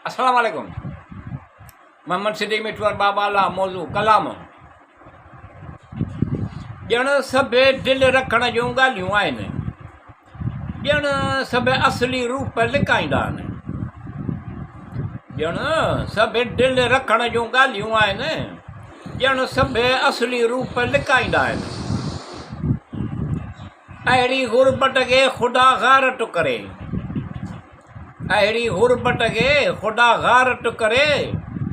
अस्सलाम वालेकुम। मोहम्मद सिद्दीक मिठवर बाबा ला मौजू कलाम ॼण सभु दिलि रखण जूं ॻाल्हियूं आहिनि, ॼण सभु असली रूप लिकाईंदा आहिनि। ॼण सभु दिलि रखण जूं ॻाल्हियूं आहिनि, ॼण सभु असली रूप लिकाईंदा आहिनि। अहिड़ी गुरबत खे ख़ुदा गारत करे, अहिड़ी गुरबत खे ख़ुदा गारत करे,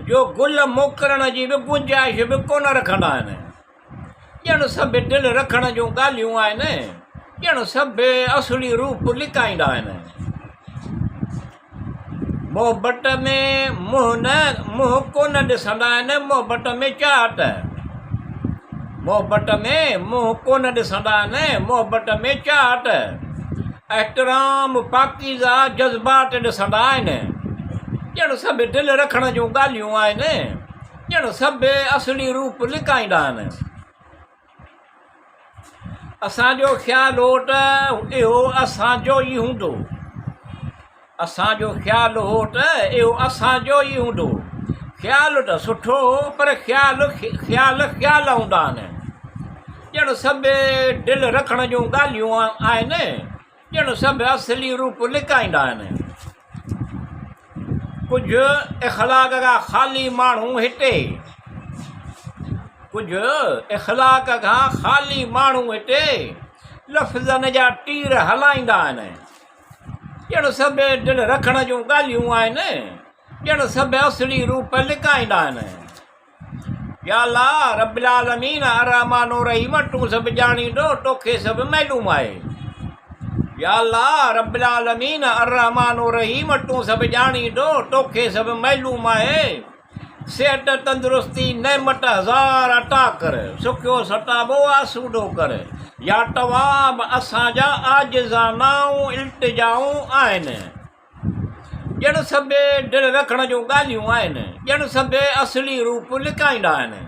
जो गुल मोकिलण जी बि गुंजाइश बि कोन रखंदा आहिनि। ॼण सभु दिलि रखण जूं ॻाल्हियूं आहिनि, ॼण सभु असली रूप लिकाईंदा आहिनि। मोहबत में मुंहुं कोन ॾिसंदा आहिनि, मोहबत में चाहत। मोहबत में मुंहुं कोन ॾिसंदा आहिनि, मोहबत में चाहत। एहतराम पाकीज़ा जज़्बात ॾिसंदा आहिनि, ॼण सभु दिलि रखण जूं ॻाल्हियूं आहिनि, ॼण सभु असली रूप लिकाईंदा आहिनि। असांजो ख़्यालु हो त इहो असांजो ई हूंदो, असांजो ख़्यालु हो त इहो असांजो ई हूंदो। ख़्यालु त सुठो हो, पर ख़्याल हूंदा आहिनि। ॼण सभु दिलि रखण जूं ॻाल्हियूं आहिनि, ॼण सभु असली रूप लिकाईंदा आहिनि। कुझु इख़लाक़ खां ख़ाली माण्हू हिते, कुझु इख़लाक़ खां ख़ाली माण्हू हिते लफ़्ज़नि जा तीर हलाईंदा आहिनि। ॼण सभु दिलि रखण जूं ॻाल्हियूं आहिनि, ॼण सभु असली रूप लिकाईंदा आहिनि। या अल्लाह रब्बिल आलमीन अर्रहमान अर्रहीम, तूं सभु ॼाणींदो, तोखे सभु मालूम आहे। या अल्लाह रब्बिल आलमीन अर्रहमान अर्रहीम, तूं सभु ॼाणींदो, तोखे सभु मालूम आहे। सिहत तंदुरुस्ती नेमत हज़ार अता कर, सुखियो सताबो आसूदो कर। या तवाब असांजा आजिज़ानाऊं इल्तिजाऊं आहिनि। ॼण सभु दिलि रखण जूं ॻाल्हियूं आहिनि, ॼण सभु असली रूप लिकाईंदा आहिनि।